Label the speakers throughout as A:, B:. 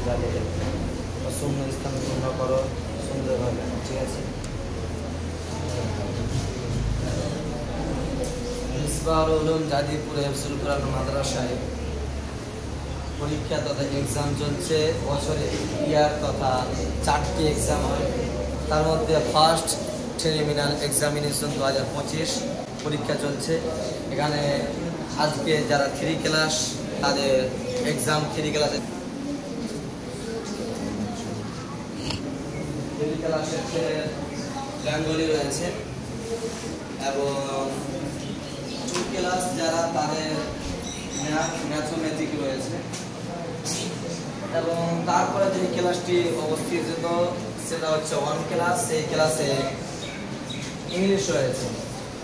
A: যাদের শূন্য স্থান পূর্ণ করো সুন্দরভাবে, ঠিক আছে। মিসবাহুল উলুম জাদিপুর হেফজুল কোরআন মাদ্রাসায় পরীক্ষা তথা এক্সাম চলছে। বছরে ইয়ার তথা 4টি এক্সাম হয়, তার মধ্যে ফার্স্ট টার্মিনাল এক্সামিনেশন 2025 পরীক্ষা চলছে। এখানে আজকে যারা 3 ক্লাস তাদের এক্সাম 3 ক্লাসের বেঙ্গলি রয়েছে এবং 2 ক্লাস যারা তাদের ম্যাথমেটিক রয়েছে এবং তারপরে যে ক্লাসটি অবস্থিত সেটা হচ্ছে 1 ক্লাস। সেই ক্লাসে ইংলিশ রয়েছে।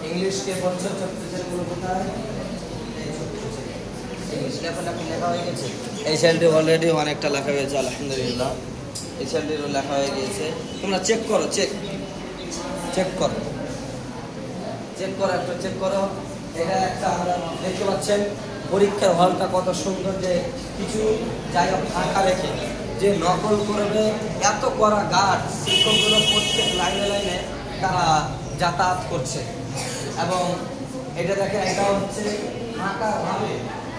A: ইংলিশকে পড়ছে ছোট্ট ছেলেগুলো কোথায়, ইংলিশ লেখা হয়ে গেছে। এই ছেলেটি অলরেডি অনেকটা লেখা হয়েছে আলহামদুলিল্লাহ। এই ছেলেটিরও লেখা হয়ে গিয়েছে। তোমরা চেক করো, চেক করো, একটু চেক করো। এটা একটা আমরা দেখতে পাচ্ছেন পরীক্ষার হলটা কত সুন্দর, যে কিছু জায়গা ফাঁকা রেখে যে নকল করবে এত করা গার্ড শিক্ষকগুলো প্রত্যেক লাইনে লাইনে তারা যাতায়াত করছে। এবং এটা দেখেন, এটা হচ্ছে ফাঁকাভাবে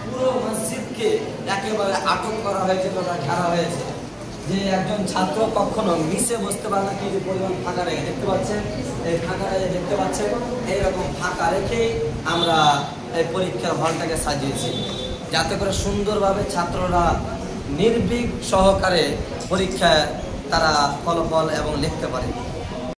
A: পুরো মসজিদকে একেবারে আটক করা হয়েছে তথা ঘেরা হয়েছে, যে একজন ছাত্র কখনো মিশে বসতে পারে না। কি যে পরিমাণ ফাঁকা রেখে দেখতে পাচ্ছেন, এই ফাঁকা রেখে দেখতে পাচ্ছেন, এইরকম ফাঁকা রেখেই আমরা এই পরীক্ষার হলটাকে সাজিয়েছি, যাতে করে সুন্দরভাবে ছাত্ররা নির্ভীক সহকারে পরীক্ষায় তারা ফলাফল এবং লিখতে পারে।